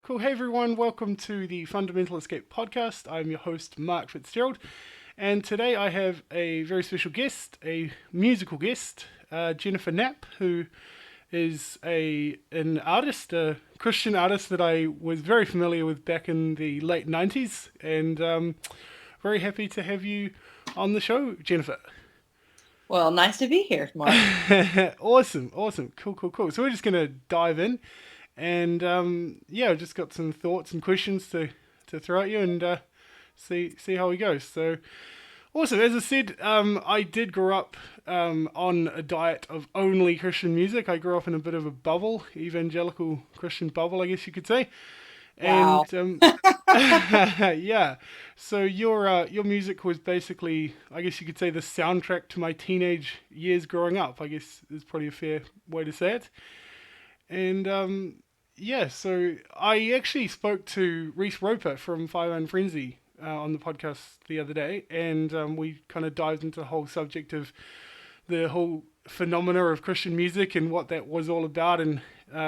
Cool. Hey everyone, welcome to the Fundamental Escape podcast. I'm your host, Mark Fitzgerald, and today I have a very special guest, a musical guest, Jennifer Knapp, who is an artist, a Christian artist that I was very familiar with back in the late 90s, and very happy to have you on the show, Jennifer. Well, nice to be here, Mark. Awesome. Cool. So we're just going to dive in. And yeah, I've just got some thoughts and questions to throw at you and see how we go. So awesome. As I said, I did grow up on a diet of only Christian music. I grew up in a bit of a bubble, evangelical Christian bubble, I guess you could say. Wow. And yeah, so your music was basically, I guess you could say, the soundtrack to my teenage years growing up. I guess is probably a fair way to say it. And yeah, so I actually spoke to Reese Roper from Five Iron Frenzy on the podcast the other day, and we kind of dived into the whole subject of the whole phenomena of Christian music and what that was all about. And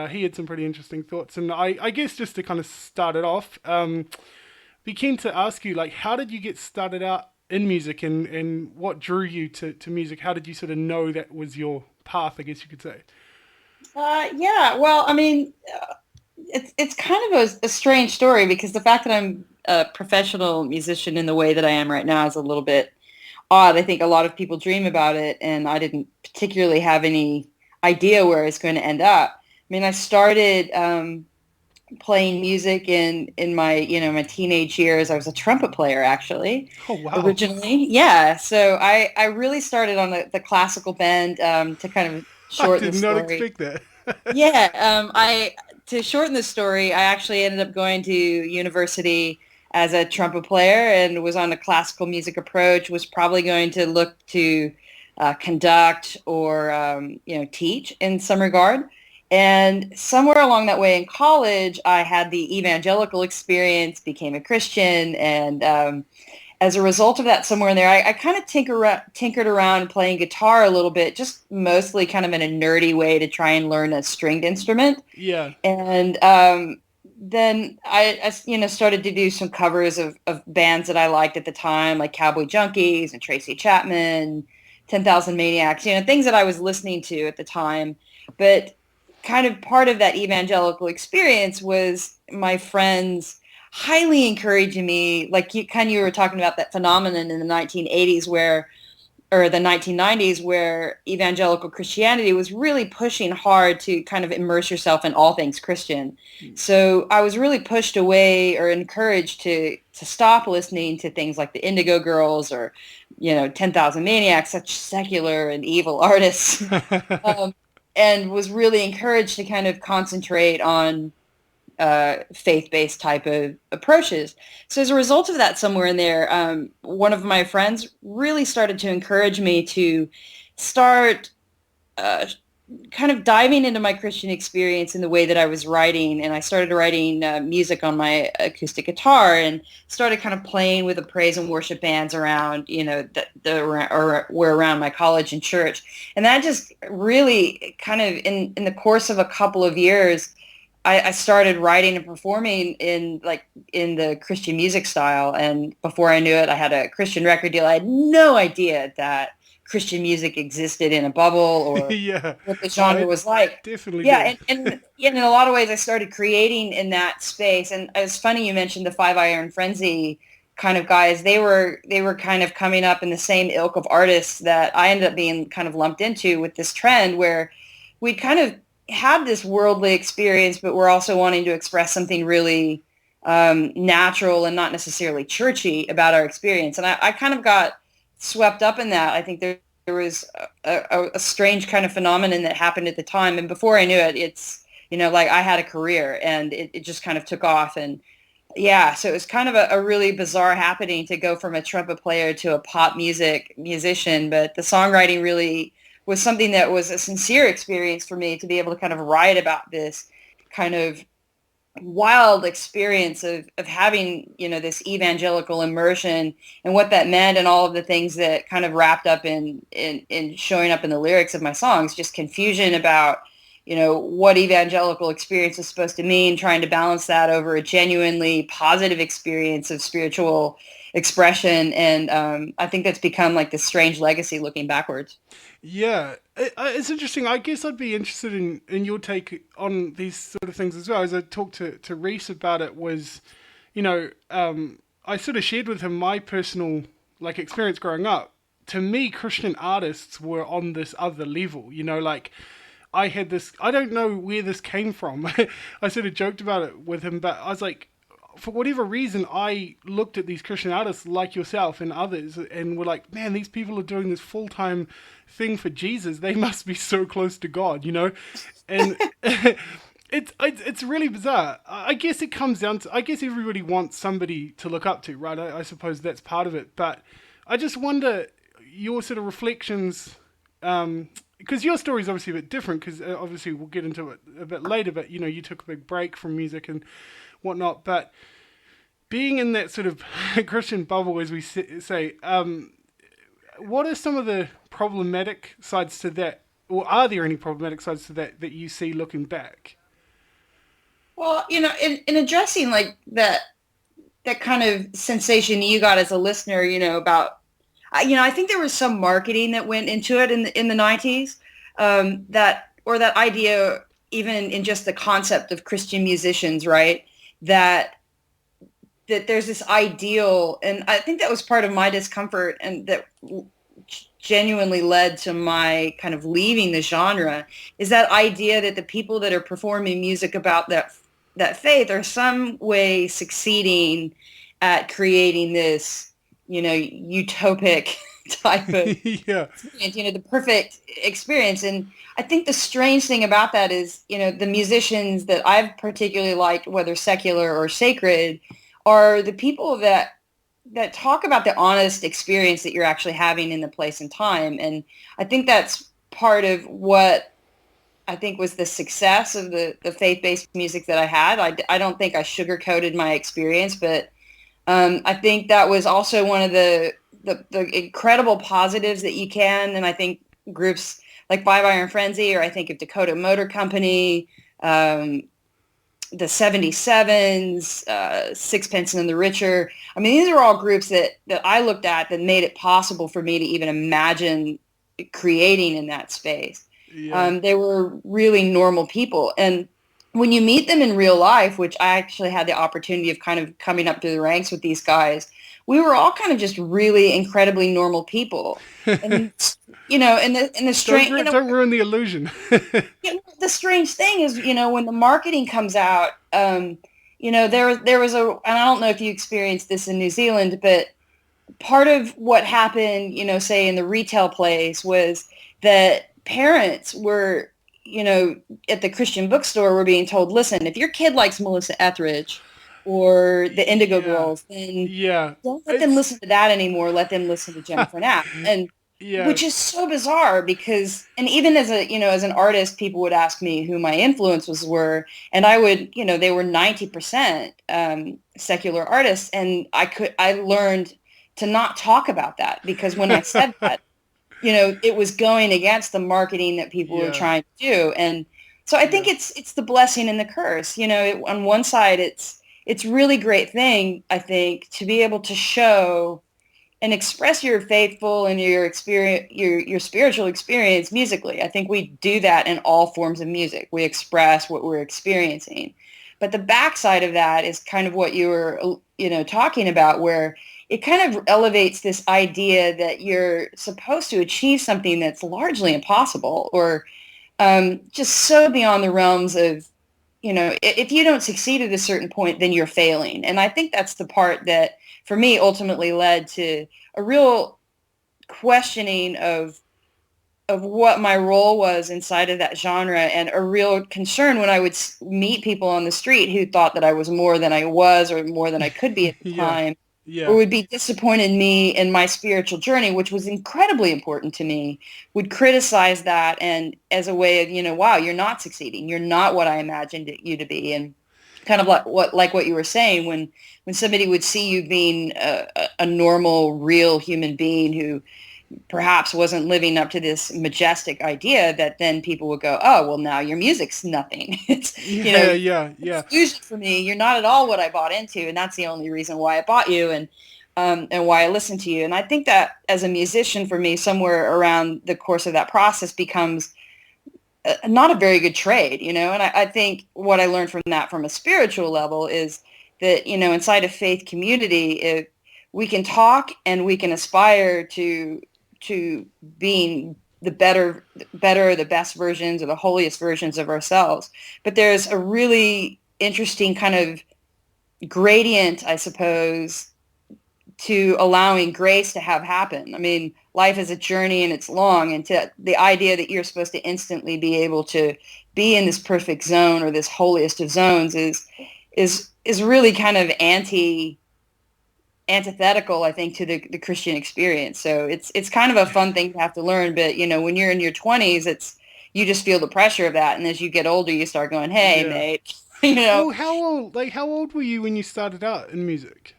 he had some pretty interesting thoughts. And I guess just to kind of start it off, be keen to ask you, like, how did you get started out in music, and what drew you to music? How did you sort of know that was your path, I guess you could say? Yeah. Well, I mean, it's kind of a strange story because the fact that I'm a professional musician in the way that I am right now is a little bit odd. I think a lot of people dream about it, and I didn't particularly have any idea where it's going to end up. I mean, I started playing music in my my teenage years. I was a trumpet player actually, Oh wow. originally. Yeah, so I really started on the classical bend to kind of I shorten the did not story. expect that. Yeah, I to shorten the story, I actually ended up going to university as a trumpet player and was on a classical music approach. Was probably going to look to conduct or teach in some regard. And somewhere along that way in college, I had the evangelical experience, became a Christian, and as a result of that, somewhere in there, I kind of tinkered around playing guitar a little bit, just mostly kind of in a nerdy way to try and learn a stringed instrument. Yeah. And then I started to do some covers of bands that I liked at the time, like Cowboy Junkies and Tracy Chapman, 10,000 Maniacs, things that I was listening to at the time. But kind of part of that evangelical experience was my friends highly encouraging me, like you were talking about that phenomenon in the 1980s or the 1990s where evangelical Christianity was really pushing hard to kind of immerse yourself in all things Christian. So I was really pushed away or encouraged to stop listening to things like the Indigo Girls or 10,000 Maniacs, such secular and evil artists. um, and was really encouraged to kind of concentrate on faith-based type of approaches. So as a result of that, somewhere in there, one of my friends really started to encourage me to start uh, kind of diving into my Christian experience in the way that I was writing. And I started writing music on my acoustic guitar and started kind of playing with the praise and worship bands around, or were around my college and church. And that just really kind of in the course of a couple of years, I started writing and performing in the Christian music style. And before I knew it, I had a Christian record deal. I had no idea that Christian music existed in a bubble or Yeah. what the Oh, genre it was like. definitely Yeah, did. and in a lot of ways, I started creating in that space. And it's funny you mentioned the Five Iron Frenzy kind of guys. They were kind of coming up in the same ilk of artists that I ended up being kind of lumped into with this trend where we kind of had this worldly experience, but we're also wanting to express something really natural and not necessarily churchy about our experience. And I kind of got swept up in that. I think there was a strange kind of phenomenon that happened at the time. And before I knew it, it's, like I had a career and it just kind of took off. And yeah, so it was kind of a really bizarre happening to go from a trumpet player to a pop music musician. But the songwriting really was something that was a sincere experience for me to be able to kind of write about this kind of wild experience of having, this evangelical immersion and what that meant and all of the things that kind of wrapped up in showing up in the lyrics of my songs, just confusion about what evangelical experience is supposed to mean, trying to balance that over a genuinely positive experience of spiritual expression. And I think that's become like this strange legacy looking backwards. Yeah, it's interesting. I guess I'd be interested in your take on these sort of things as well. As I talked to Reese about it, was, I sort of shared with him my personal like experience growing up. To me, Christian artists were on this other level. Like I had this. I don't know where this came from. I sort of joked about it with him, but I was like, for whatever reason, I looked at these Christian artists like yourself and others and were like, man, these people are doing this full time thing for Jesus. They must be so close to God. And it's really bizarre. I guess it comes down to, I guess everybody wants somebody to look up to, right? I suppose that's part of it. But I just wonder your sort of reflections, because your story is obviously a bit different, because obviously we'll get into it a bit later, but you took a big break from music and whatnot, but being in that sort of Christian bubble, as we say, what are some of the problematic sides to that, or are there any problematic sides to that you see looking back? Well, in addressing like that kind of sensation you got as a listener, about, I think there was some marketing that went into it in the 90s, that idea, even in just the concept of Christian musicians, right? That there's this ideal, and I think that was part of my discomfort, and that genuinely led to my kind of leaving the genre, is that idea that the people that are performing music about that faith are some way succeeding at creating this, utopic type of Yeah. experience, the perfect experience. And I think the strange thing about that is, the musicians that I've particularly liked, whether secular or sacred, are the people that talk about the honest experience that you're actually having in the place and time. And I think that's part of what I think was the success of the faith-based music that I had. I don't think I sugarcoated my experience, but I think that was also one of the incredible positives that you can. And I think groups like Five Iron Frenzy, or I think of Dakota Motor Company, the 77s, Sixpence and the Richer. I mean, these are all groups that I looked at that made it possible for me to even imagine creating in that space. Yeah. They were really normal people. And when you meet them in real life, which I actually had the opportunity of kind of coming up through the ranks with these guys, we were all kind of just really incredibly normal people. And, and the strange, don't ruin the illusion. the strange thing is, when the marketing comes out, there was and I don't know if you experienced this in New Zealand, but part of what happened, say in the retail place, was that parents were, at the Christian bookstore were being told, listen, if your kid likes Melissa Etheridge or the Indigo Girls, then don't let them listen to that anymore. Let them listen to Jennifer Knapp. And which is so bizarre, because, and even as as an artist, people would ask me who my influences were, and I would, they were 90% secular artists, and I learned to not talk about that, because when I said that, it was going against the marketing that people were trying to do. And so I think it's the blessing and the curse. On one side, it's really great thing, I think, to be able to show and express your faithful and your experience, your spiritual experience musically. I think we do that in all forms of music. We express what we're experiencing. But the backside of that is kind of what you were, talking about, where it kind of elevates this idea that you're supposed to achieve something that's largely impossible, or just so beyond the realms of, if you don't succeed at a certain point, then you're failing. And I think that's the part that, for me, ultimately led to a real questioning of what my role was inside of that genre, and a real concern when I would meet people on the street who thought that I was more than I was, or more than I could be at the time, or would be disappointed in me in my spiritual journey, which was incredibly important to me, would criticize that, and as a way of, wow, you're not succeeding. You're not what I imagined you to be. And kind of like what you were saying, when somebody would see you being a normal, real human being who perhaps wasn't living up to this majestic idea, that then people would go, oh, well, now your music's nothing. It's, Yeah, yeah, yeah. confusion for me. You're not at all what I bought into, and that's the only reason why I bought you, and why I listened to you. And I think that as a musician, for me, somewhere around the course of that process becomes not a very good trade, And I think what I learned from that, from a spiritual level, is that inside a faith community, if we can talk and we can aspire to being the best versions, or the holiest versions of ourselves. But there's a really interesting kind of gradient, I suppose, to allowing grace to have happen. I mean, life is a journey and it's long, and to the idea that you're supposed to instantly be able to be in this perfect zone, or this holiest of zones, is really kind of antithetical, I think, to the Christian experience. So it's kind of a fun thing to have to learn. But when you're in your 20s, you just feel the pressure of that, and as you get older, you start going, "Hey, Yeah. mate," Well, how old were you when you started out in music?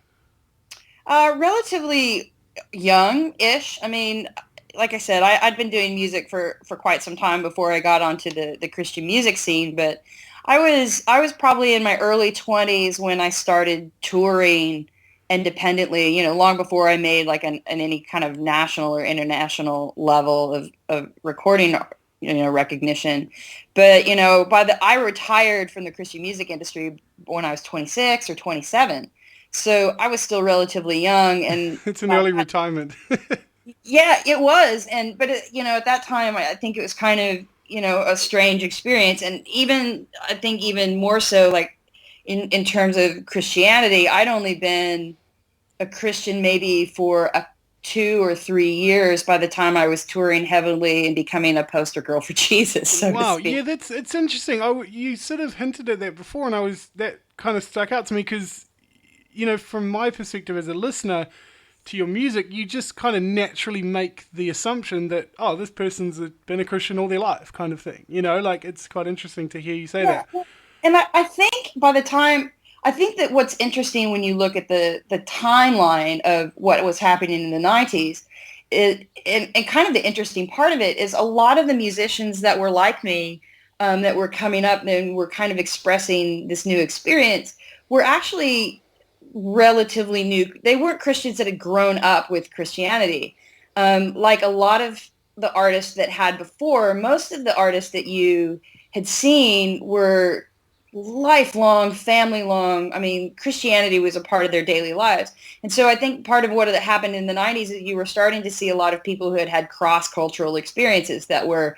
Relatively young-ish. I mean, like I said, I'd been doing music for quite some time before I got onto the Christian music scene, but I was probably in my early 20s when I started touring independently, long before I made like an any kind of national or international level of recording, recognition. But, I retired from the Christian music industry when I was 26 or 27. So I was still relatively young, and It's an early retirement. yeah, it was. But at that time, I think it was kind of, a strange experience. And I think even more so, like in terms of Christianity, I'd only been a Christian maybe for 2 or 3 years by the time I was touring heavily and becoming a poster girl for Jesus, so to Wow, yeah, speak. it's interesting. You sort of hinted at that before, and that kind of stuck out to me because, from my perspective as a listener to your music, you just kind of naturally make the assumption that, oh, this person's been a Christian all their life, kind of thing. Like it's quite interesting to hear you say Yeah. that. And I think I think that what's interesting when you look at the timeline of what was happening in the 90s, and kind of the interesting part of it is a lot of the musicians that were like me, that were coming up and were kind of expressing this new experience, were actually relatively new. They weren't Christians that had grown up with Christianity. Like a lot of the artists that had before, most of the artists that you had seen were lifelong, family long. I mean, Christianity was a part of their daily lives. And so I think part of what had happened in the 90s is you were starting to see a lot of people who had had cross-cultural experiences that were,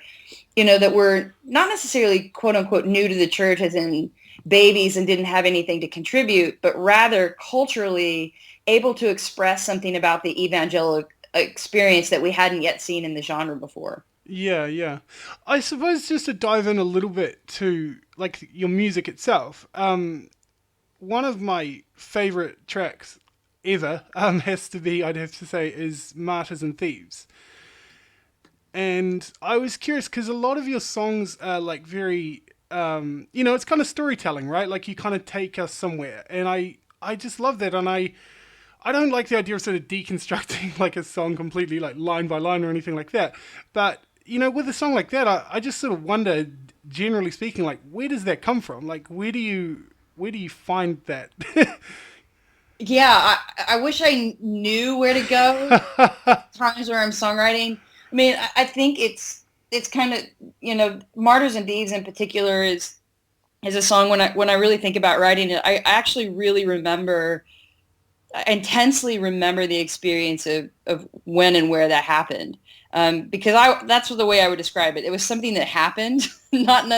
that were not necessarily quote unquote new to the church as in babies and didn't have anything to contribute, but rather culturally able to express something about the evangelical experience that we hadn't yet seen in the genre before. Yeah, yeah. I suppose just to dive in a little bit to like your music itself. One of my favorite tracks ever has to be, I'd have to say, is Martyrs and Thieves. And I was curious because a lot of your songs are like very, it's kind of storytelling, right? Like you kind of take us somewhere, and I just love that, and I don't like the idea of sort of deconstructing like a song completely, like line by line or anything like that. But with a song like that, I just sort of wonder, generally speaking, like where does that come from? Like where do you find that? Yeah, I wish I knew where to go. Times where I'm songwriting. I mean, I think it's kind of, Martyrs and Thieves in particular is a song when I really think about writing it, I actually really I intensely remember the experience of when and where that happened. Because that's the way I would describe it. It was something that happened, not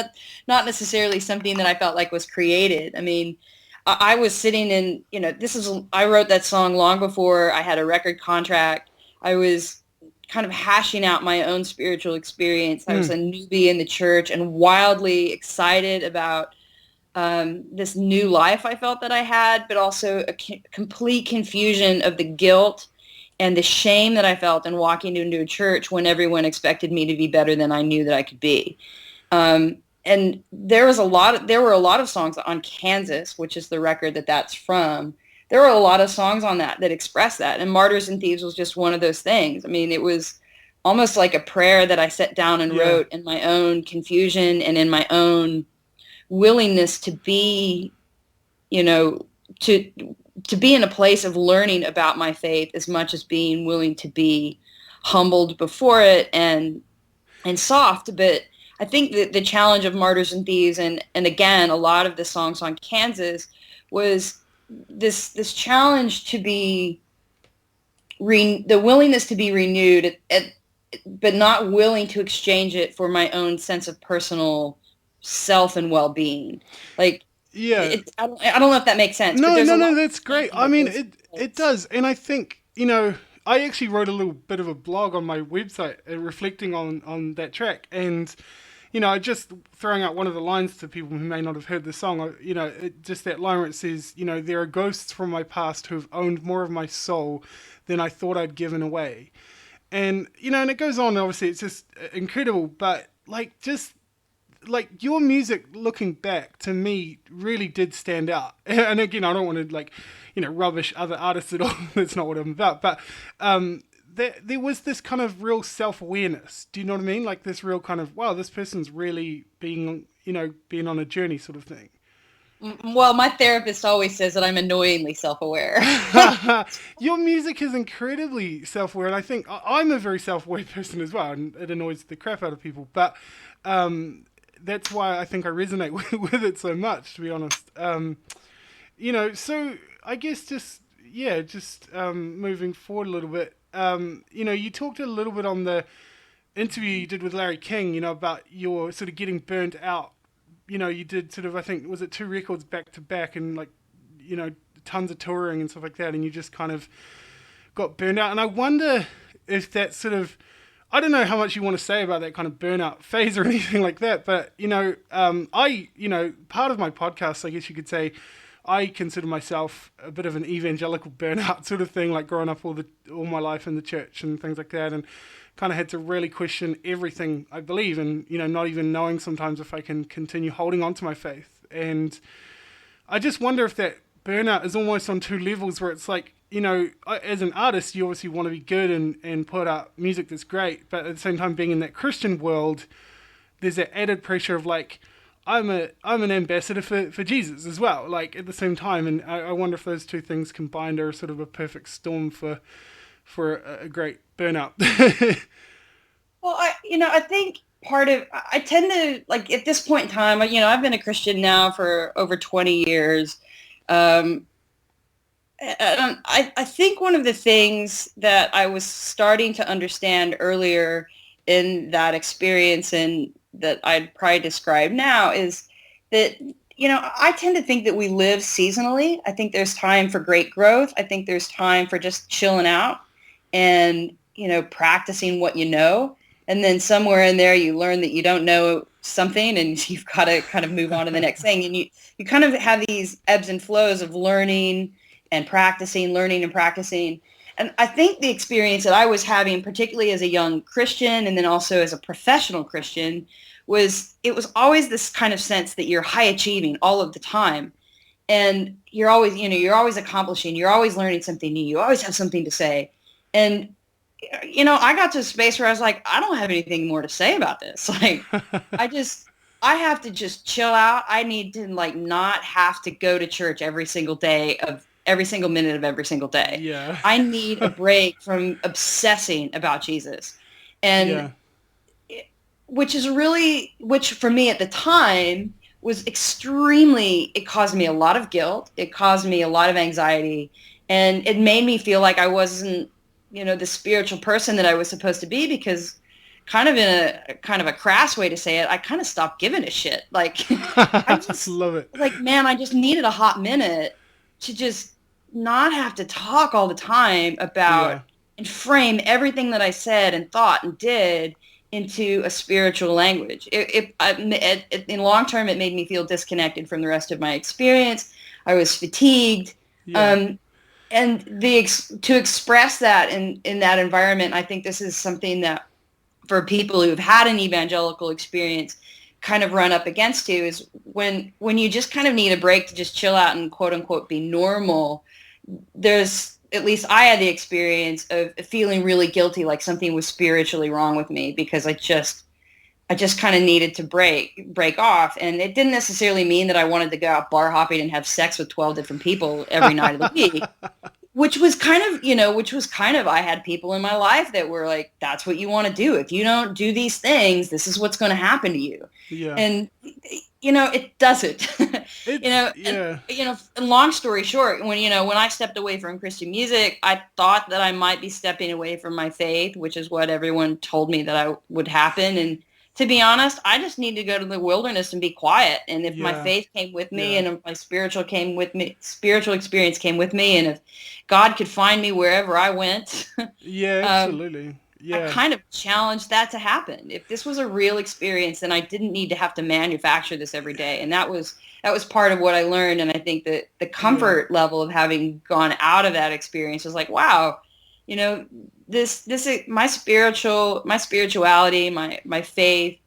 necessarily something that I felt like was created. I mean, I was sitting in, I wrote that song long before I had a record contract. I was kind of hashing out my own spiritual experience. I was a newbie in the church and wildly excited about this new life I felt that I had, but also a complete confusion of the guilt and the shame that I felt in walking into a church when everyone expected me to be better than I knew that I could be. And there were a lot of songs on Kansas, which is the record that's from. There were a lot of songs on that express that. And Martyrs and Thieves was just one of those things. I mean, it was almost like a prayer that I sat down and Yeah. wrote in my own confusion and in my own willingness to be, you know, to be in a place of learning about my faith as much as being willing to be humbled before it and soft. But I think that the challenge of Martyrs and Thieves and again a lot of the songs on Kansas was this challenge to be the willingness to be renewed but not willing to exchange it for my own sense of personal self and well-being. Like Yeah. I don't know if that makes sense, but No, there's no, a lot no, of that's great. thinking I that mean, goes into it this. does. And I think, I actually wrote a little bit of a blog on my website reflecting on that track. And, I just throwing out one of the lines to people who may not have heard the song, just that line where it says, there are ghosts from my past who have owned more of my soul than I thought I'd given away. And, and it goes on, obviously, it's just incredible. But, your music looking back to me really did stand out. And again, I don't want to rubbish other artists at all. That's not what I'm about. But there was this kind of real self-awareness. Do you know what I mean? Like this real kind of, wow, this person's really being on a journey sort of thing. Well, my therapist always says that I'm annoyingly self-aware. Your music is incredibly self-aware, and I think I'm a very self-aware person as well, and it annoys the crap out of people. But that's why I think I resonate with it so much, to be honest. So I guess just moving forward a little bit. You talked a little bit on the interview you did with Larry King, about your sort of getting burnt out. You did sort of, I think, was it 2 records back to back and tons of touring and stuff like that, and you just kind of got burned out. And I wonder if that sort of, I don't know how much you want to say about that kind of burnout phase or anything like that, but, part of my podcast, I guess you could say, I consider myself a bit of an evangelical burnout sort of thing, like growing up all my life in the church and things like that, and kind of had to really question everything I believe, and not even knowing sometimes if I can continue holding on to my faith. And I just wonder if that burnout is almost on 2 levels, where it's like, as an artist, you obviously want to be good and put out music that's great, but at the same time, being in that Christian world, there's that added pressure of like, I'm an ambassador for Jesus as well, like at the same time. And I wonder if those 2 things combined are sort of a perfect storm for a great burnout. Well, I think I tend to, like, at this point in time, I've been a Christian now for over 20 years. And I think one of the things that I was starting to understand earlier in that experience and that I'd probably describe now is that, I tend to think that we live seasonally. I think there's time for great growth. I think there's time for just chilling out and, practicing what you know. And then somewhere in there, you learn that you don't know something and you've got to kind of move on to the next thing. And you kind of have these ebbs and flows of learning and practicing, learning and practicing. And I think the experience that I was having, particularly as a young Christian and then also as a professional Christian, it was always this kind of sense that you're high achieving all of the time. And you're always accomplishing, you're always learning something new, you always have something to say. And, I got to a space where I was like, I don't have anything more to say about this. Like, I have to just chill out. I need to not have to go to church every single day of every single minute of every single day. Yeah. I need a break from obsessing about Jesus. Yeah. And which for me at the time was it caused me a lot of guilt. It caused me a lot of anxiety, and it made me feel like I wasn't, the spiritual person that I was supposed to be, because kind of in a crass way to say it, I kind of stopped giving a shit. Like, I just love it. Like, man, I just needed a hot minute to just not have to talk all the time about and frame everything that I said and thought and did into a spiritual language. In long term, it made me feel disconnected from the rest of my experience. I was fatigued. Yeah. And to express that in that environment, I think this is something that for people who've had an evangelical experience kind of run up against too, is when you just kind of need a break to just chill out and quote unquote be normal. There's at least I had the experience of feeling really guilty, like something was spiritually wrong with me because I just kind of needed to break off. And it didn't necessarily mean that I wanted to go out bar hopping and have sex with 12 different people every night of the week, which was kind of, I had people in my life that were like, that's what you want to do. If you don't do these things, this is what's going to happen to you. Yeah. And, it doesn't, Yeah. and long story short, when I stepped away from Christian music, I thought that I might be stepping away from my faith, which is what everyone told me that I would happen. And to be honest, I just need to go to the wilderness and be quiet. And if my Yeah. faith came with me, Yeah. and if my spiritual experience came with me, and if God could find me wherever I went, Yeah, absolutely. I Yeah. kind of challenged that to happen. If this was a real experience, then I didn't need to have to manufacture this every day. And that was part of what I learned. And I think that the Yeah. comfort level of having gone out of that experience was like, wow, this my spirituality, my faith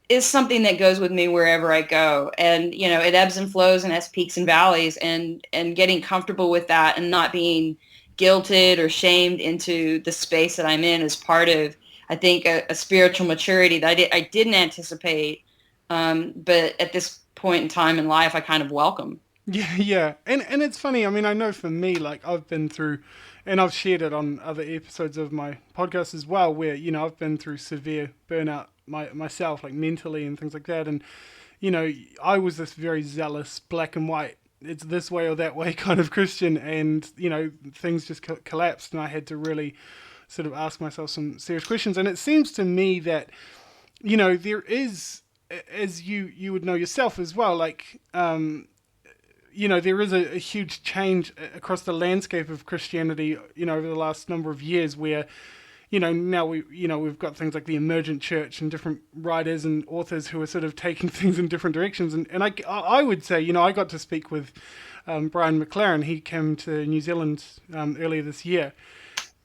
is something that goes with me wherever I go. And, it ebbs and flows and has peaks and valleys, and getting comfortable with that and not being guilted or shamed into the space that I'm in is part of, I think, a spiritual maturity that I didn't anticipate. But at this point in time in life, I kind of welcome. Yeah, yeah. And it's funny, I mean, I know for me, like I've been through, and I've shared it on other episodes of my podcast as well, where, I've been through severe burnout myself, like mentally and things like that. And, I was this very zealous black and white, it's this way or that way kind of Christian. And, things just collapsed, and I had to really sort of ask myself some serious questions. And it seems to me that, there is, as you would know yourself as well, like, there is a huge change across the landscape of Christianity, over the last number of years, where, now we've got things like the emergent church and different writers and authors who are sort of taking things in different directions. And I would say, I got to speak with Brian McLaren. He came to New Zealand earlier this year.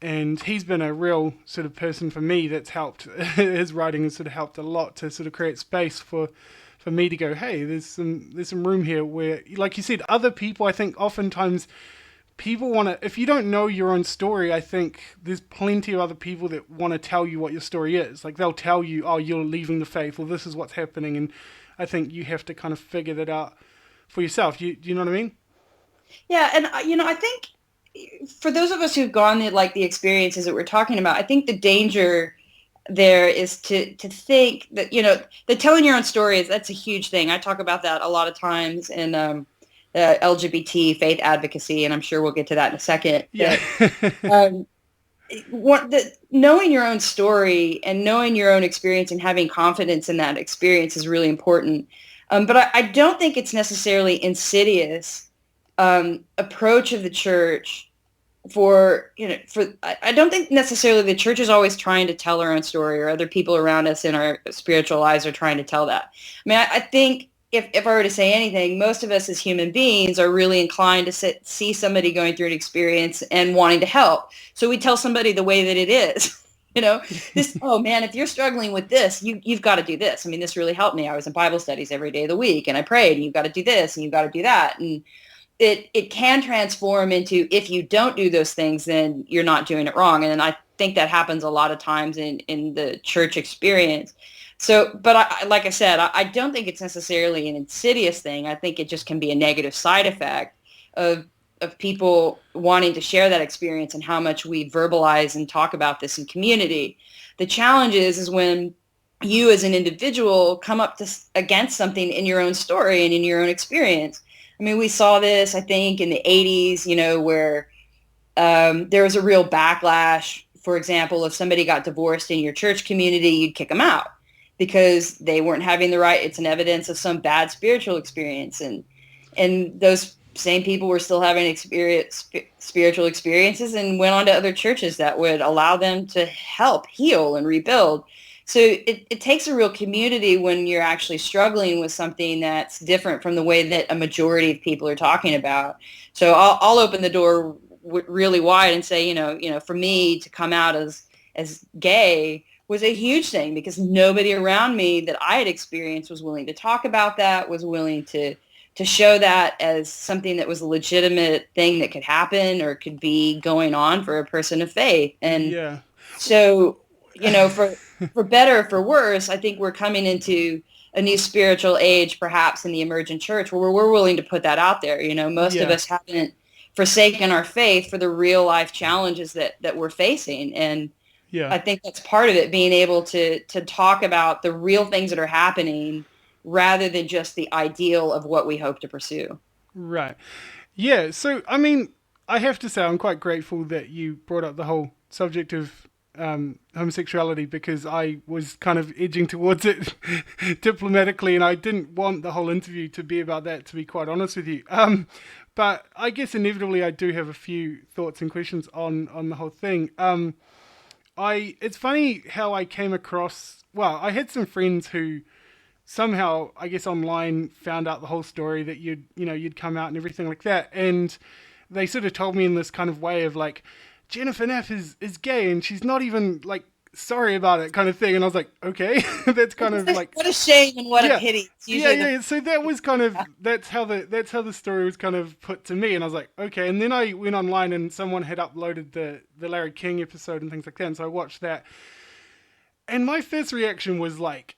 And he's been a real sort of person for me that's helped. His writing has sort of helped a lot to sort of create space for me to go, hey, there's some room here where, like you said, other people, I think oftentimes people want to, if you don't know your own story, I think there's plenty of other people that want to tell you what your story is. Like they'll tell you, oh, you're leaving the faith, or this is what's happening. And I think you have to kind of figure that out for yourself. Do you know what I mean? Yeah. And, I think for those of us who've gone the experiences that we're talking about, I think the danger there is to think that, the telling your own story that's a huge thing. I talk about that a lot of times in LGBT faith advocacy, and I'm sure we'll get to that in a second. Yeah. Knowing your own story and knowing your own experience and having confidence in that experience is really important. But I don't think it's necessarily insidious approach of the church I don't think necessarily the church is always trying to tell our own story, or other people around us in our spiritual lives are trying to tell that. I mean, I think if I were to say anything, most of us as human beings are really inclined to see somebody going through an experience and wanting to help. So we tell somebody the way that it is. Oh man, if you're struggling with this, you've got to do this. I mean, this really helped me. I was in Bible studies every day of the week, and I prayed, and you've got to do this, and you've got to do that. And it can transform into, if you don't do those things, then you're not doing it wrong. And I think that happens a lot of times in the church experience. So, but like I said, I don't think it's necessarily an insidious thing. I think it just can be a negative side effect of people wanting to share that experience and how much we verbalize and talk about this in community. The challenge is when you as an individual come up against something in your own story and in your own experience. I mean, we saw this, I think, in the 80s, where there was a real backlash. For example, if somebody got divorced in your church community, you'd kick them out because they weren't having the right. It's an evidence of some bad spiritual experience. And those same people were still having spiritual experiences and went on to other churches that would allow them to help heal and rebuild. So it takes a real community when you're actually struggling with something that's different from the way that a majority of people are talking about. So I'll open the door really wide and say, for me to come out as gay was a huge thing because nobody around me that I had experienced was willing to talk about that, was willing to to show that as something that was a legitimate thing that could happen or could be going on for a person of faith. And Yeah. so, for better or for worse, I think we're coming into a new spiritual age, perhaps in the emergent church, where we're willing to put that out there. Most of Yeah. us haven't forsaken our faith for the real life challenges that we're facing. And Yeah. I think that's part of it, being able to talk about the real things that are happening rather than just the ideal of what we hope to pursue. Right. Yeah. So, I mean, I have to say, I'm quite grateful that you brought up the whole subject of homosexuality, because I was kind of edging towards it diplomatically, and I didn't want the whole interview to be about that, to be quite honest with you. But I guess inevitably I do have a few thoughts and questions on the whole thing. It's funny how I came across. Well, I had some friends who somehow, I guess, online found out the whole story that you'd come out and everything like that, and they sort of told me in this kind of way of like, Jennifer Knapp is gay and she's not even like sorry about it, kind of thing. And I was like, okay, that's kind of like, what a shame and what yeah, a pity. yeah. So that was kind of that's how the story was kind of put to me, and I was like, okay. And then I went online and someone had uploaded the Larry King episode and things like that, and so I watched that, and my first reaction was like,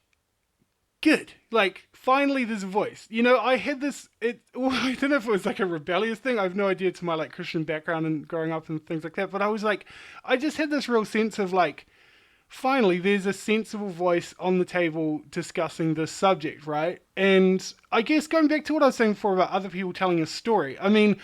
good. Like, finally there's a voice. I had this, I don't know if it was like a rebellious thing. I have no idea, to my like Christian background and growing up and things like that. But I was like, I just had this real sense of like, finally there's a sensible voice on the table discussing this subject, right? And I guess going back to what I was saying before about other people telling a story. I mean,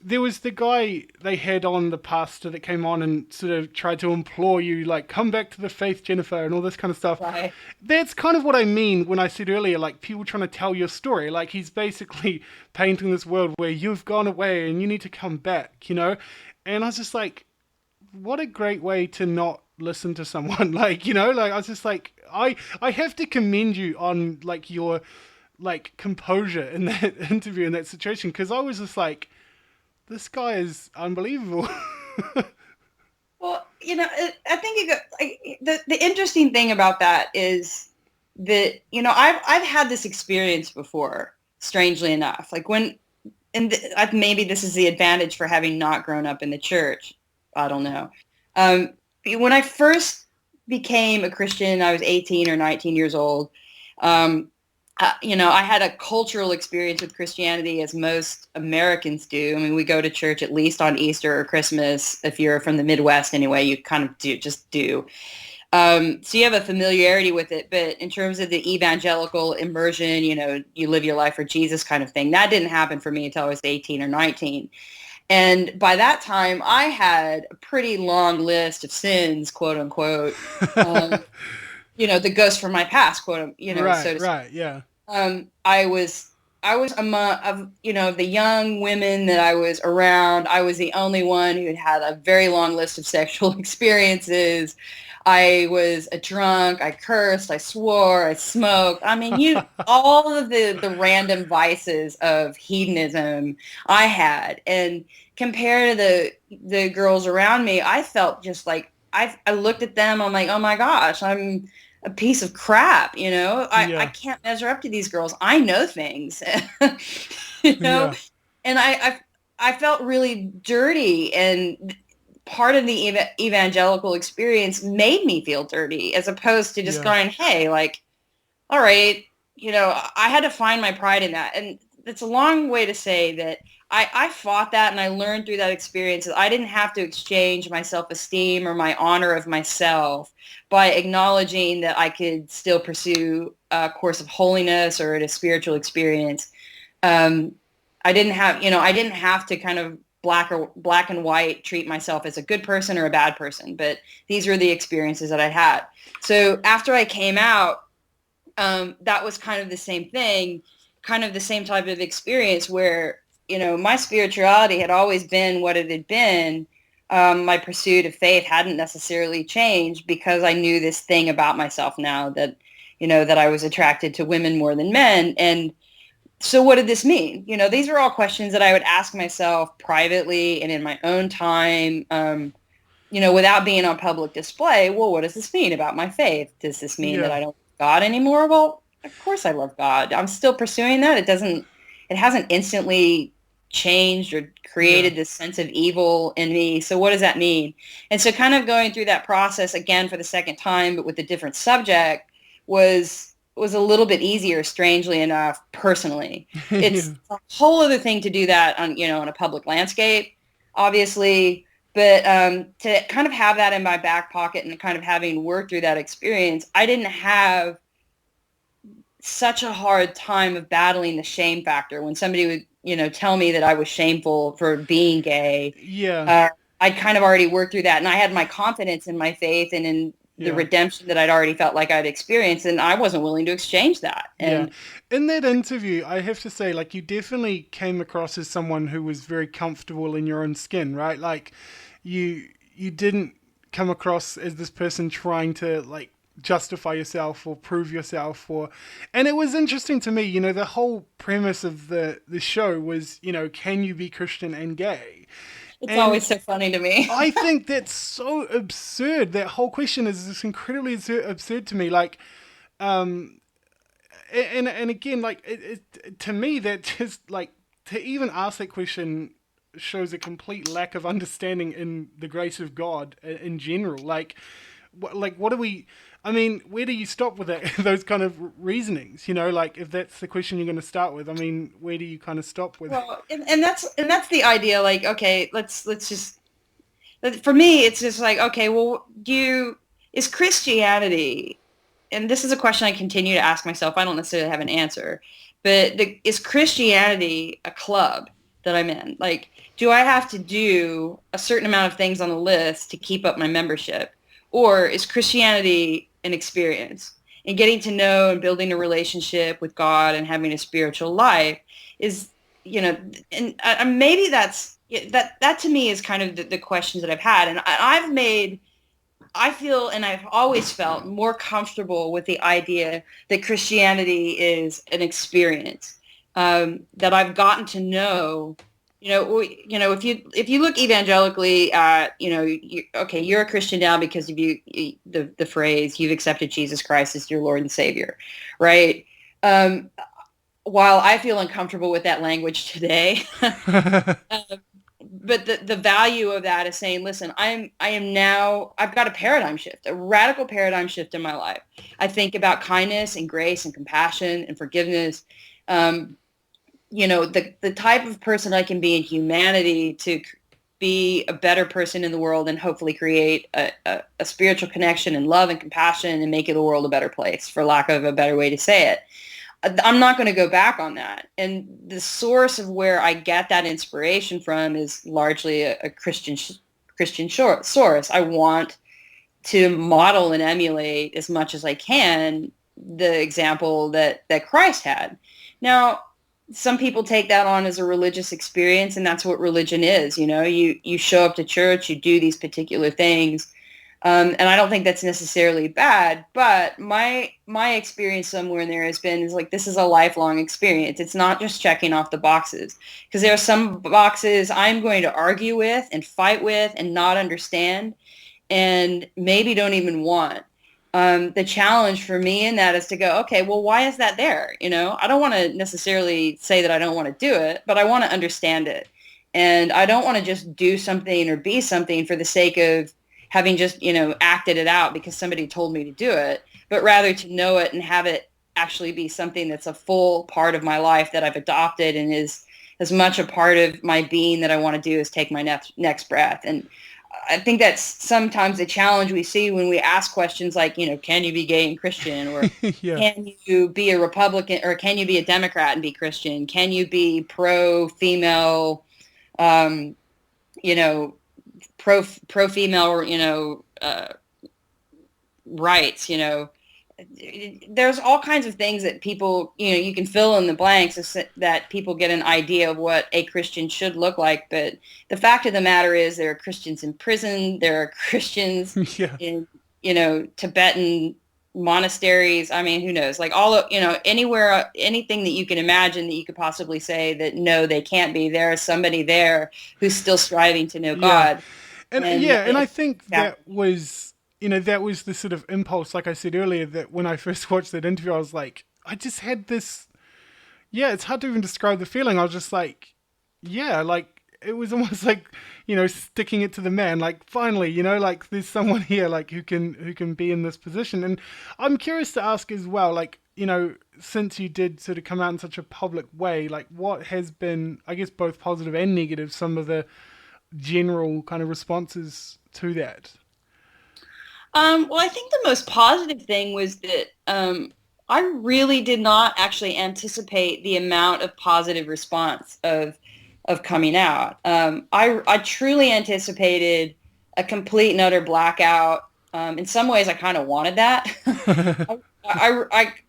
there was the guy they had on, the pastor that came on and sort of tried to implore you, like, come back to the faith, Jennifer, and all this kind of stuff. Right. That's kind of what I mean when I said earlier, like, people trying to tell your story. Like, he's basically painting this world where you've gone away and you need to come back, And I was just like, what a great way to not listen to someone. Like, like, I was just like, I have to commend you on, like, your, like, composure in that interview, in that situation, because I was just like, this guy is unbelievable. Well, I think the interesting thing about that is that, I've had this experience before, strangely enough. Like maybe this is the advantage for having not grown up in the church. I don't know. When I first became a Christian, I was 18 or 19 years old. I had a cultural experience with Christianity, as most Americans do. I mean, we go to church at least on Easter or Christmas. If you're from the Midwest anyway, you kind of do. So you have a familiarity with it. But in terms of the evangelical immersion, you live your life for Jesus kind of thing, that didn't happen for me until I was 18 or 19. And by that time, I had a pretty long list of sins, quote unquote. The ghost from my past, quote, right, so to speak. Right, yeah. I was among of the young women that I was around. I was the only one who had a very long list of sexual experiences. I was a drunk. I cursed. I swore. I smoked. I mean, all of the random vices of hedonism I had, and compared to the girls around me, I felt just like I looked at them. I'm like, oh my gosh, I'm a piece of crap. I can't measure up to these girls. I know things, Yeah. and I felt really dirty, and part of the evangelical experience made me feel dirty, as opposed to just going, hey, like, all right, I had to find my pride in that. And it's a long way to say that I fought that, and I learned through that experience that I didn't have to exchange my self-esteem or my honor of myself by acknowledging that I could still pursue a course of holiness or a spiritual experience. I didn't have to kind of black and white treat myself as a good person or a bad person, but these were the experiences that I had. So after I came out, that was kind of the same thing, kind of the same type of experience where, my spirituality had always been what it had been. My pursuit of faith hadn't necessarily changed, because I knew this thing about myself now that, that I was attracted to women more than men. And so what did this mean? These are all questions that I would ask myself privately and in my own time, without being on public display. Well, what does this mean about my faith? Does this mean that I don't love God anymore? Well, of course I love God. I'm still pursuing that. It doesn't it hasn't instantly changed or Yeah. created this sense of evil in me. So what does that mean? And so kind of going through that process again for the second time, but with a different subject was a little bit easier, strangely enough, personally. Yeah. It's a whole other thing to do that on, on a public landscape, obviously, but to kind of have that in my back pocket and kind of having worked through that experience, I didn't have such a hard time of battling the shame factor when somebody would, tell me that I was shameful for being gay. Yeah. Uh, I'd kind of already worked through that, and I had my confidence in my faith and in the Yeah. redemption that I'd already felt like I'd experienced, and I wasn't willing to exchange that. Yeah. And In that interview, I have to say, like, you definitely came across as someone who was very comfortable in your own skin, right? Like, you didn't come across as this person trying to, like, justify yourself or prove yourself or and it was interesting to me, the whole premise of the show was, can you be Christian and gay? it's And always so funny to me. I think that's so absurd. That whole question is just incredibly absurd to me. Like, and again, like to me, that just like to even ask that question shows a complete lack of understanding in the grace of God in general. Like what do we? I mean, where do you stop with that? Those kind of reasonings, like if that's the question you're going to start with. I mean, where do you kind of stop with? Well, and that's the idea. Like, okay, let's just for me, it's just like, okay, well, is Christianity, and this is a question I continue to ask myself. I don't necessarily have an answer, but is Christianity a club that I'm in? Like, do I have to do a certain amount of things on the list to keep up my membership? Or is Christianity an experience? And getting to know and building a relationship with God and having a spiritual life is, and maybe that to me is kind of the questions that I've had. And I feel, and I've always felt more comfortable with the idea that Christianity is an experience, that I've gotten to know. If you look evangelically at, okay, you're a Christian now because of the phrase you've accepted Jesus Christ as your Lord and Savior, right? Um, while I feel uncomfortable with that language today, but the value of that is saying, listen, I am now, I've got a paradigm shift, a radical paradigm shift in my life. I think about kindness and grace and compassion and forgiveness. Um, the type of person I can be in humanity to be a better person in the world and hopefully create a spiritual connection and love and compassion and make the world a better place, for lack of a better way to say it. I'm not going to go back on that. And the source of where I get that inspiration from is largely a Christian source. I want to model and emulate as much as I can the example that Christ had. Now, some people take that on as a religious experience, and that's what religion is. You show up to church, you do these particular things. And I don't think that's necessarily bad, but my experience somewhere in there is like, this is a lifelong experience. It's not just checking off the boxes, because there are some boxes I'm going to argue with and fight with and not understand and maybe don't even want. The challenge for me in that is to go, okay, well, why is that there? I don't want to necessarily say that I don't want to do it, but I want to understand it. And I don't want to just do something or be something for the sake of having just, acted it out because somebody told me to do it, but rather to know it and have it actually be something that's a full part of my life that I've adopted and is as much a part of my being that I want to do is take my next breath. And I think that's sometimes the challenge we see when we ask questions like, can you be gay and Christian, or Yeah. can you be a Republican, or can you be a Democrat and be Christian? Can you be pro-female, um, you know, pro-female, rights, there's all kinds of things that people, you can fill in the blanks so that people get an idea of what a Christian should look like. But the fact of the matter is there are Christians in prison. There are Christians Yeah. in, Tibetan monasteries. I mean, who knows? Like all of, anywhere, anything that you can imagine that you could possibly say that, no, they can't be. There is somebody there who's still striving to know Yeah. God. And And yeah, and I think yeah. that was the sort of impulse, like I said earlier, that when I first watched that interview, I was like, I just had this, Yeah, it's hard to even describe the feeling. I was just like, yeah, like it was almost like, sticking it to the man. Like finally, like there's someone here like who can be in this position. And I'm curious to ask as well, like, since you did sort of come out in such a public way, like what has been, I guess, both positive and negative, some of the general kind of responses to that? Well, I think the most positive thing was that I really did not actually anticipate the amount of positive response of coming out. I truly anticipated a complete and utter blackout. In some ways, I kind of wanted that.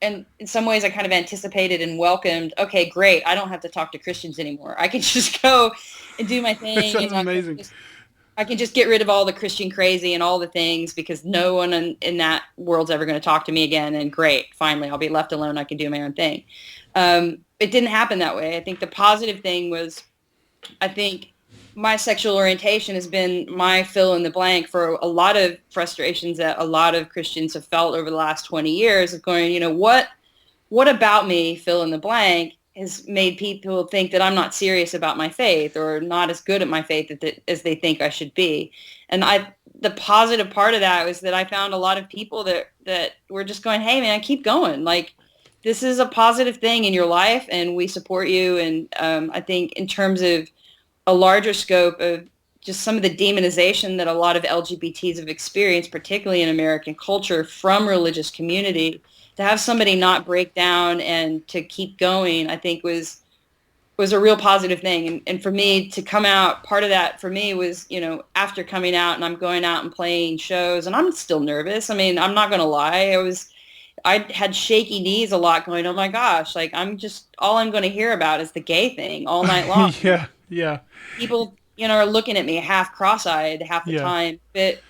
And in some ways, I kind of anticipated and welcomed. Okay, great! I don't have to talk to Christians anymore. I can just go and do my That thing, sounds and amazing. I can just get rid of all the Christian crazy and all the things because no one in that world's ever going to talk to me again. And great, finally, I'll be left alone. I can do my own thing. It didn't happen that way. I think the positive thing was, I think my sexual orientation has been my fill in the blank for a lot of frustrations that a lot of Christians have felt over the last 20 years of going, what about me, fill in the blank, has made people think that I'm not serious about my faith or not as good at my faith as they think I should be. And the positive part of that was that I found a lot of people that were just going, hey man, keep going. Like this is a positive thing in your life and we support you. And I think in terms of a larger scope of just some of the demonization that a lot of LGBTs have experienced, particularly in American culture from religious community, to have somebody not break down and to keep going, I think was a real positive thing. And for me to come out, part of that for me was, after coming out and I'm going out and playing shows and I'm still nervous. I mean, I'm not going to lie. I had shaky knees a lot going, oh my gosh, like all I'm going to hear about is the gay thing all night long. Yeah, yeah, People, are looking at me half cross-eyed half the yeah. time. But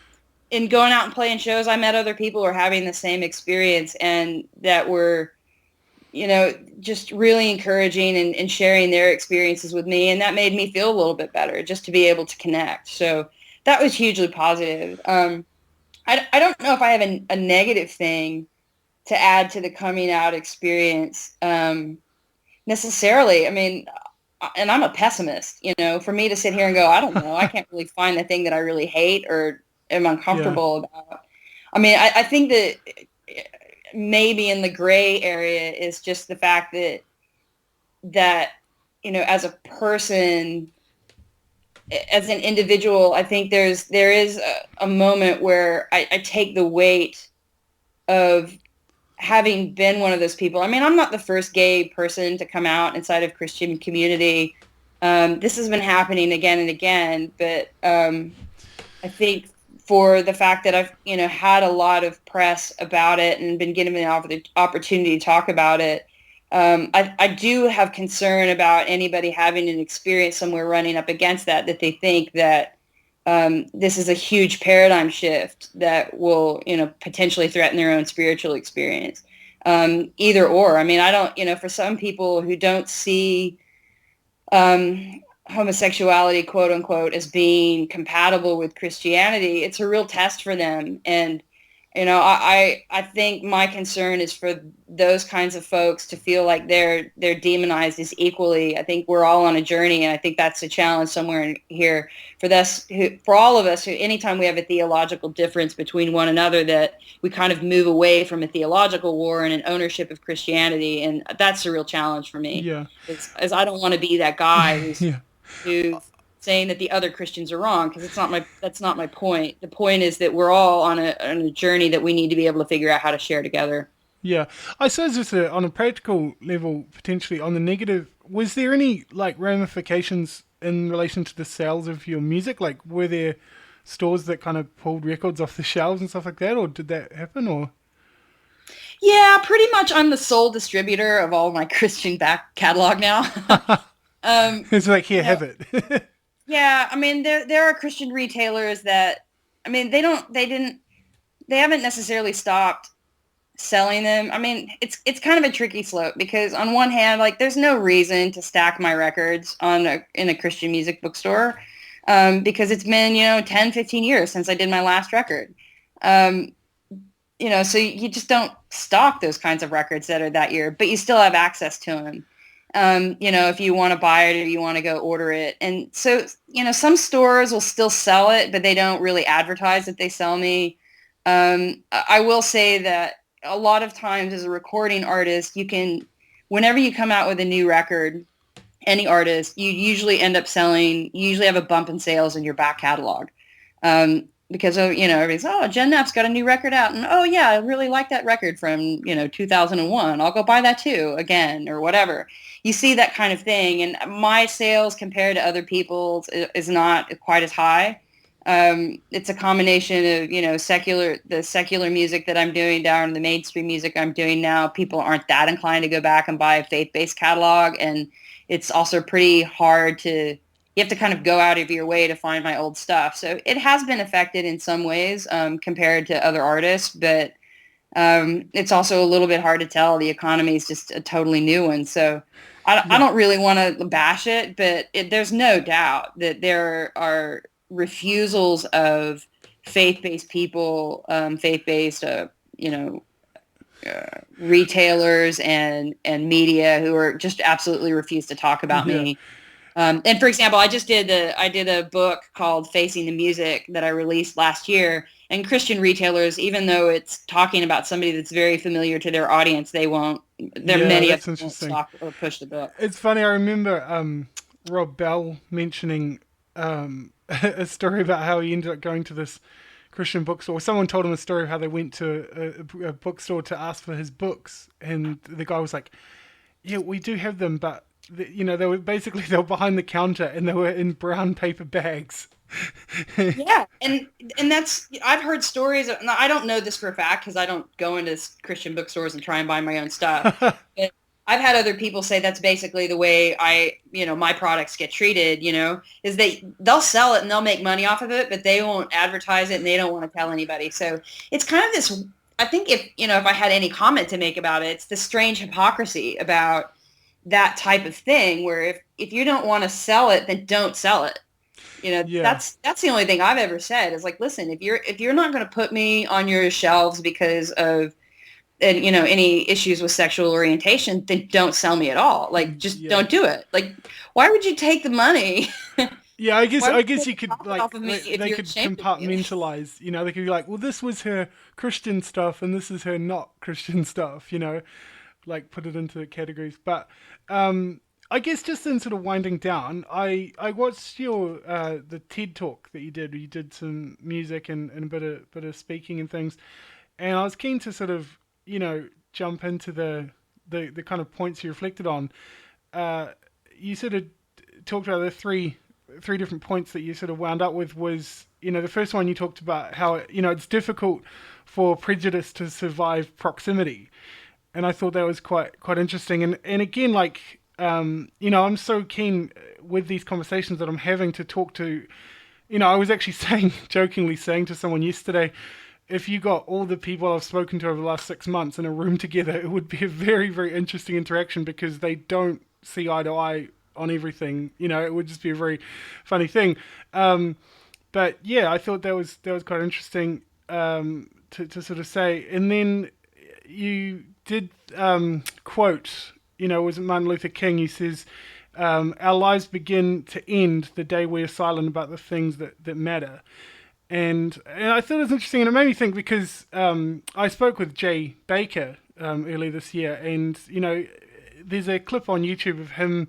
in going out and playing shows, I met other people who were having the same experience and that were, just really encouraging and sharing their experiences with me. And that made me feel a little bit better just to be able to connect. So that was hugely positive. I don't know if I have a negative thing to add to the coming out experience necessarily. I mean, and I'm a pessimist, for me to sit here and go, I don't know, I can't really find the thing that I really hate or am Yeah. uncomfortable about. I mean, I think that maybe in the gray area is just the fact that, as a person, as an individual, I think there is a moment where I take the weight of having been one of those people. I mean, I'm not the first gay person to come out inside of Christian community. This has been happening again and again, but I think for the fact that I've, had a lot of press about it and been given the opportunity to talk about it, I do have concern about anybody having an experience somewhere running up against that they think that this is a huge paradigm shift that will, potentially threaten their own spiritual experience. Either or. I mean, I don't, for some people who don't see homosexuality, quote unquote, as being compatible with Christianity, it's a real test for them. And, I think my concern is for those kinds of folks to feel like they're demonized as equally. I think we're all on a journey, and I think that's a challenge somewhere in here for all of us who, anytime we have a theological difference between one another, that we kind of move away from a theological war and an ownership of Christianity. And that's a real challenge for me, Yeah. as I don't want to be that guy Yeah. who's saying that the other Christians are wrong, because that's not my point. The point is that we're all on a journey that we need to be able to figure out how to share together. Yeah. I suppose just on a practical level, potentially on the negative, was there any like ramifications in relation to the sales of your music? Like, were there stores that kind of pulled records off the shelves and stuff like that, or did that happen? Or Yeah, pretty much I'm the sole distributor of all my Christian back catalog now. it's like, here, You know, have it. yeah, I mean there are Christian retailers that, I mean, they haven't necessarily stopped selling them. I mean, it's kind of a tricky slope because on one hand, like there's no reason to stack my records in a Christian music bookstore because it's been, 10, 15 years since I did my last record. Um, so you just don't stock those kinds of records that are that year, but you still have access to them. If you want to buy it or you want to go order it. And so, some stores will still sell it, but they don't really advertise that they sell me. I will say that a lot of times as a recording artist, whenever you come out with a new record, any artist, you usually end up selling, you usually have a bump in sales in your back catalog. Because everybody's, oh, Jen Knapp's got a new record out, and oh yeah, I really like that record from 2001. I'll go buy that too again, or whatever. You see that kind of thing, and my sales compared to other people's is not quite as high. It's a combination of the secular music that I'm doing down, the mainstream music I'm doing now. People aren't that inclined to go back and buy a faith-based catalog, and it's also pretty hard to, you have to kind of go out of your way to find my old stuff. So it has been affected in some ways compared to other artists, but it's also a little bit hard to tell. The economy is just a totally new one. So I don't really want to bash it, but there's no doubt that there are refusals of faith-based people, faith-based, retailers and media who are just absolutely refuse to talk about me. And for example, I did a book called Facing the Music that I released last year, and Christian retailers, even though it's talking about somebody that's very familiar to their audience, many of them won't stop or push the book. It's funny, I remember Rob Bell mentioning a story about how he ended up going to this Christian bookstore. Someone told him a story of how they went to a bookstore to ask for his books, and the guy was like, yeah, we do have them, but they were behind the counter and they were in brown paper bags. Yeah, and that's, I've heard stories of, I don't know this for a fact because I don't go into Christian bookstores and try and buy my own stuff. But I've had other people say that's basically the way my products get treated, is they'll sell it and they'll make money off of it, but they won't advertise it and they don't want to tell anybody. So it's kind of this, I think if I had any comment to make about it, it's this strange hypocrisy about that type of thing where if you don't want to sell it, then don't sell it. That's the only thing I've ever said is like, listen, if you're not going to put me on your shelves because of any issues with sexual orientation, then don't sell me at all. Like, just don't do it. Like, why would you take the money? Yeah, I guess you could they could compartmentalize. They could be like, well, this was her Christian stuff and this is her not Christian stuff. Like put it into categories. But I guess just in sort of winding down, I watched your the TED talk that you did. You did some music and a bit of speaking and things, and I was keen to sort of jump into the kind of points you reflected on. You sort of talked about the three different points that you sort of wound up with. Was the first one you talked about how it's difficult for prejudice to survive proximity, and I thought that was quite interesting. And again, like I'm so keen with these conversations that I'm having to talk to. I was actually jokingly saying to someone yesterday, if you got all the people I've spoken to over the last 6 months in a room together, it would be a very, very interesting interaction because they don't see eye to eye on everything. It would just be a very funny thing. But yeah, I thought that was quite interesting to sort of say. And then you did quote, was it Martin Luther King? He says, our lives begin to end the day we are silent about the things that matter. And I thought it was interesting, and it made me think because I spoke with Jay Baker earlier this year, and there's a clip on YouTube of him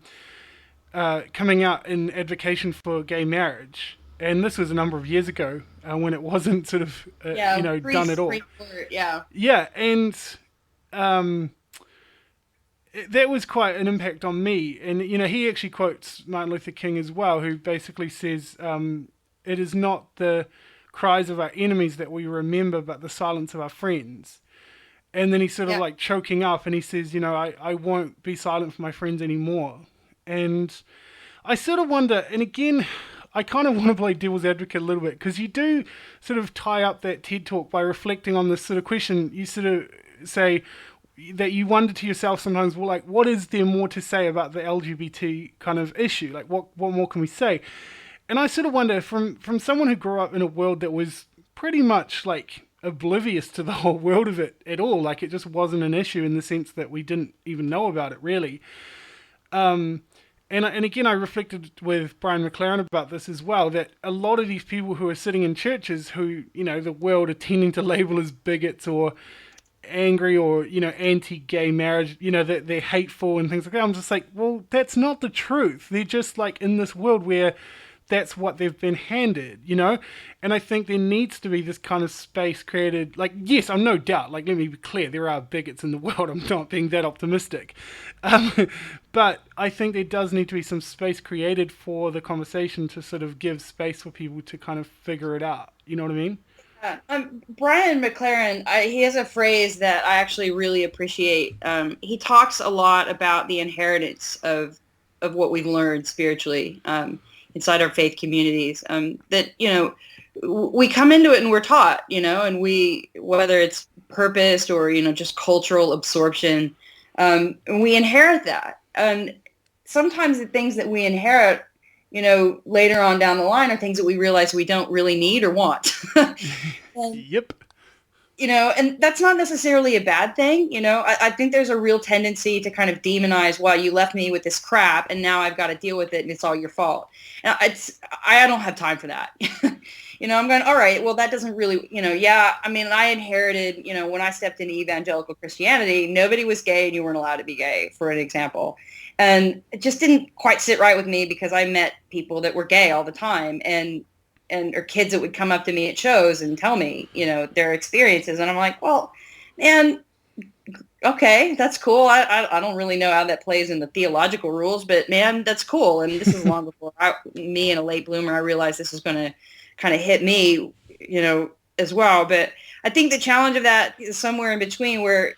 coming out in advocacy for gay marriage, and this was a number of years ago when it wasn't sort of done at all. Yeah, and that was quite an impact on me, and he actually quotes Martin Luther King as well, who basically says it is not the cries of our enemies that we remember, but the silence of our friends. And then he's sort of like choking up and he says, I won't be silent for my friends anymore. And I sort of wonder, and again, I kind of want to play devil's advocate a little bit, because you do sort of tie up that TED talk by reflecting on this sort of question. You sort of say that you wonder to yourself sometimes, well, like, what is there more to say about the LGBT kind of issue? Like, what more can we say? And I sort of wonder, from someone who grew up in a world that was pretty much like oblivious to the whole world of it at all, like it just wasn't an issue in the sense that we didn't even know about it really. And again, I reflected with Brian McLaren about this as well, that a lot of these people who are sitting in churches who, the world are tending to label as bigots or angry or, anti-gay marriage, that they're hateful and things like that. I'm just like, well, that's not the truth. They're just like in this world where that's what they've been handed. And I think there needs to be this kind of space created. Like, yes, I'm no doubt, like, let me be clear, there are bigots in the world. I'm not being that optimistic. Um, but I think there does need to be some space created for the conversation to sort of give space for people to kind of figure it out. You know what I mean? Brian McLaren, he has a phrase that I actually really appreciate. He talks a lot about the inheritance of what we've learned spiritually inside our faith communities. That we come into it and we're taught, and we, whether it's purposed or just cultural absorption, we inherit that. And sometimes the things that we inherit, later on down the line are things that we realize we don't really need or want. And, Yep. And that's not necessarily a bad thing. I think there's a real tendency to kind of demonize, well, you left me with this crap and now I've got to deal with it and it's all your fault. And I don't have time for that. I'm going, all right, well, that doesn't really, yeah, I mean, I inherited, when I stepped into evangelical Christianity, nobody was gay and you weren't allowed to be gay, for an example. And it just didn't quite sit right with me because I met people that were gay all the time and or kids that would come up to me at shows and tell me, their experiences. And I'm like, well, man, okay, that's cool. I don't really know how that plays in the theological rules, but man, that's cool. And this is long before me and a late bloomer, I realized this was going to kind of hit me, as well. But I think the challenge of that is somewhere in between where,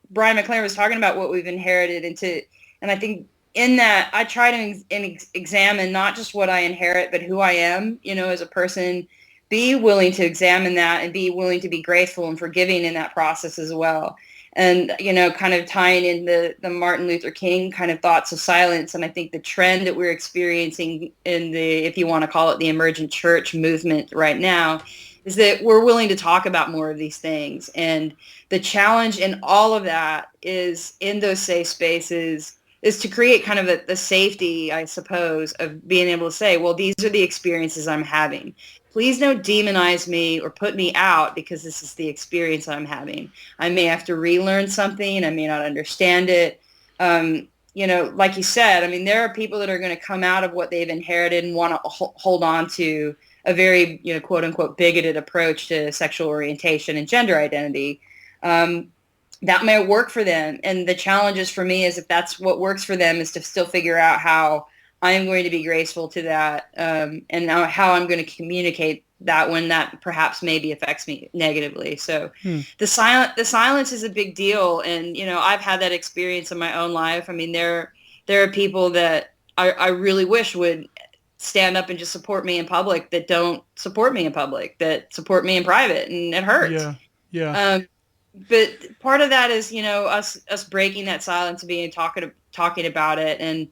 Brian McLaren was talking about what we've inherited and I think in that I try to examine not just what I inherit, but who I am, as a person, be willing to examine that and be willing to be graceful and forgiving in that process as well. And, kind of tying in the Martin Luther King kind of thoughts of silence. And I think the trend that we're experiencing in the, if you want to call it the emergent church movement right now, is that we're willing to talk about more of these things. And the challenge in all of that is in those safe spaces is to create kind of the safety, I suppose, of being able to say, well, these are the experiences I'm having. Please don't demonize me or put me out because this is the experience I'm having. I may have to relearn something. I may not understand it. Like you said, I mean, there are people that are going to come out of what they've inherited and want to hold on to a very, quote unquote, bigoted approach to sexual orientation and gender identity. That may work for them. And the challenges for me is if that's what works for them is to still figure out how I am going to be graceful to that and how I'm going to communicate that when that perhaps maybe affects me negatively. So the silence is a big deal. And, I've had that experience in my own life. I mean, there are people that I really wish would stand up and just support me in public that don't support me in public, that support me in private. And it hurts. Yeah. Yeah. But part of that is, us breaking that silence and being talking about it. And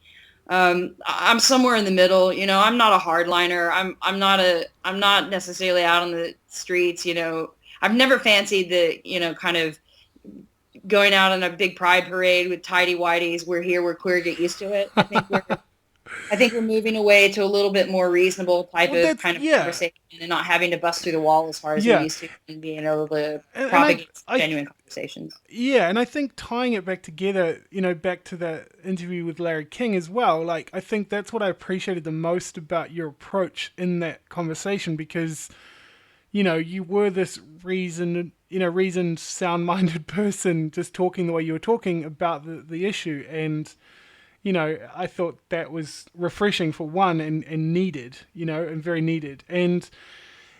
I'm somewhere in the middle. I'm not a hardliner. I'm not necessarily out on the streets. I've never fancied the kind of going out on a big pride parade with tidy whities. We're queer, get used to it. I think we're moving away to a little bit more reasonable type of kind of conversation and not having to bust through the wall as hard as we used to and being able to propagate genuine conversations. Yeah, and I think tying it back together, back to that interview with Larry King as well, like I think that's what I appreciated the most about your approach in that conversation because, you were this reasoned, sound-minded person just talking the way you were talking about the issue and I thought that was refreshing for one and needed, and very needed. And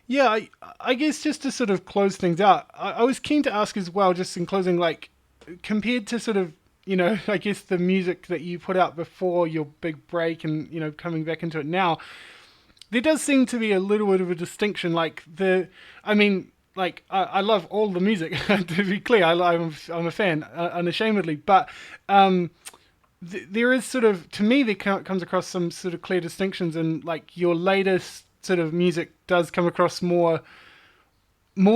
yeah, I guess just to sort of close things out, I was keen to ask as well, just in closing, like compared to sort of, I guess the music that you put out before your big break and, coming back into it now, there does seem to be a little bit of a distinction. Like I love all the music, to be clear, I'm a fan, unashamedly, but, there is sort of, to me, there comes across some sort of clear distinctions, and like your latest sort of music does come across more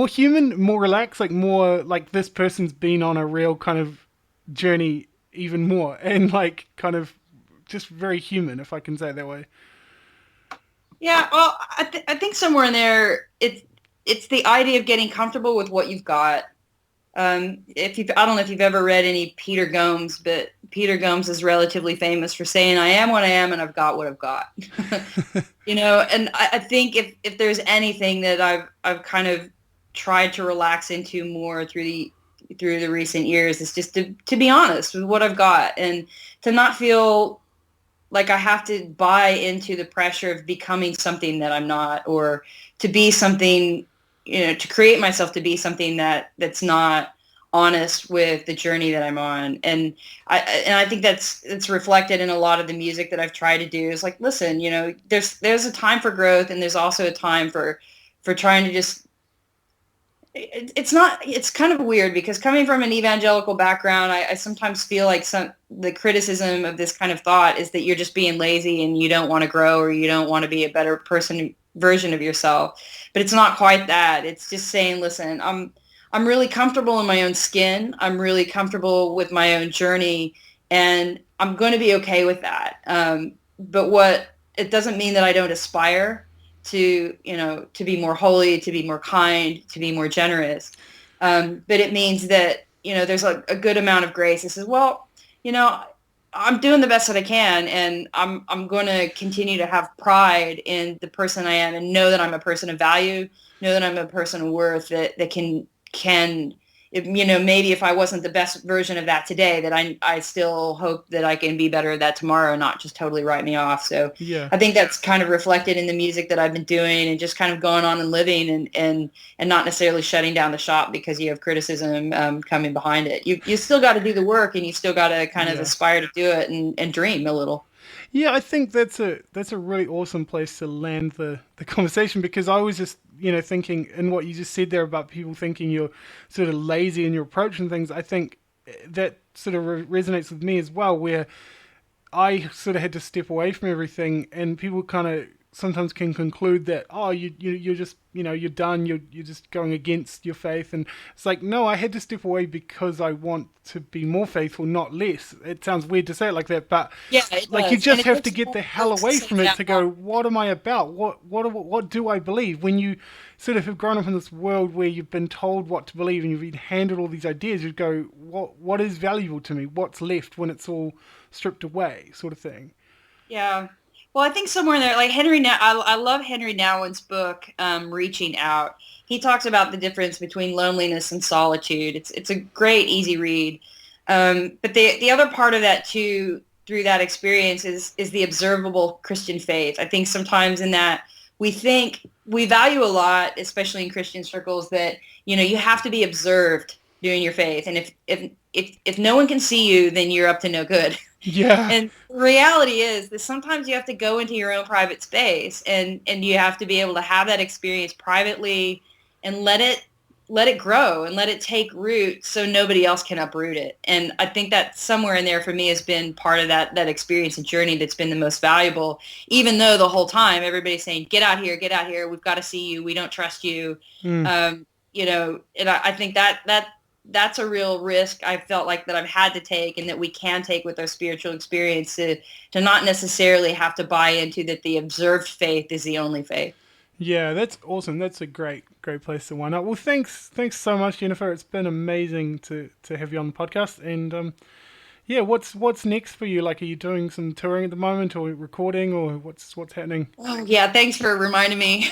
human, more relaxed, like more like this person's been on a real kind of journey even more, and like kind of just very human, if I can say it that way. Yeah, well, I think somewhere in there, it's the idea of getting comfortable with what you've got. If you I don't know if you've ever read any Peter Gomes, but Peter Gomes is relatively famous for saying, "I am what I am, and I've got what I've got." And I think if there's anything that I've kind of tried to relax into more through the recent years, is just to be honest with what I've got, and to not feel like I have to buy into the pressure of becoming something that I'm not, or to be something, to create myself to be something that's not honest with the journey that I'm on. And I think it's reflected in a lot of the music that I've tried to do. Is like, listen, there's a time for growth, and there's also a time for trying to just, it's kind of weird, because coming from an evangelical background, I sometimes feel like the criticism of this kind of thought is that you're just being lazy and you don't want to grow, or you don't want to be a better version of yourself. But it's not quite that. It's just saying, listen, I'm really comfortable in my own skin. I'm really comfortable with my own journey, and I'm going to be okay with that. But it doesn't mean that I don't aspire to be more holy, to be more kind, to be more generous. But it means that, there's a good amount of grace. It says, well, I'm doing the best that I can, and I'm going to continue to have pride in the person I am, and know that I'm a person of value, know that I'm a person of worth, that can, maybe if I wasn't the best version of that today, that I still hope that I can be better at that tomorrow, not just totally write me off. So Yeah. I think that's kind of reflected in the music that I've been doing, and just kind of going on and living, and not necessarily shutting down the shop because you have criticism coming behind it. You still got to do the work, and you still got to kind of aspire to do it, and dream a little. Yeah, I think that's a really awesome place to land the conversation, because I was just thinking, and what you just said there about people thinking you're sort of lazy in your approach and things. I think that sort of resonates with me as well, where I sort of had to step away from everything, and people kind of sometimes can conclude that, oh, you're just you're done, you're just going against your faith. And it's like, no, I had to step away because I want to be more faithful, not less. It sounds weird to say it like that, but yeah, it like, does. you just And have to get the hell away from it to go, what am I about? What do I believe? When you sort of have grown up in this world where you've been told what to believe, and you've been handed all these ideas, you go, what is valuable to me? What's left when it's all stripped away, sort of thing. Yeah. Well, I think somewhere in there, like I love Henry Nouwen's book, Reaching Out. He talks about the difference between loneliness and solitude. It's a great, easy read. But the other part of that too, through that experience, is the observable Christian faith. I think sometimes in that we think we value a lot, especially in Christian circles, that you have to be observed doing your faith, and if no one can see you, then you're up to no good. Yeah. And the reality is that sometimes you have to go into your own private space, and you have to be able to have that experience privately, and let it grow and let it take root, so nobody else can uproot it. And I think that somewhere in there for me has been part of that experience and journey that's been the most valuable, even though the whole time everybody's saying, get out here, we've got to see you, we don't trust you. Mm. And I think that's a real risk I felt like that I've had to take, and that we can take with our spiritual experience, to not necessarily have to buy into that the observed faith is the only faith. Yeah, that's awesome. That's a great place to wind up. Well, thanks so much, Jennifer. It's been amazing to have you on the podcast. And yeah, what's next for you? Like, are you doing some touring at the moment, or recording, or what's happening? Oh, yeah, thanks for reminding me.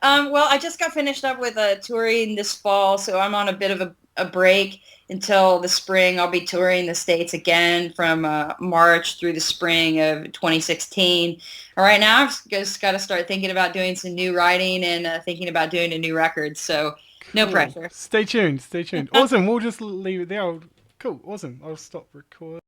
Well, I just got finished up with touring this fall, so I'm on a bit of a break until the spring. I'll be touring the States again from March through the spring of 2016. And right now, I've just got to start thinking about doing some new writing, and thinking about doing a new record. So no Cool. pressure. Stay tuned. Awesome. We'll just leave it there. Cool. Awesome. I'll stop recording.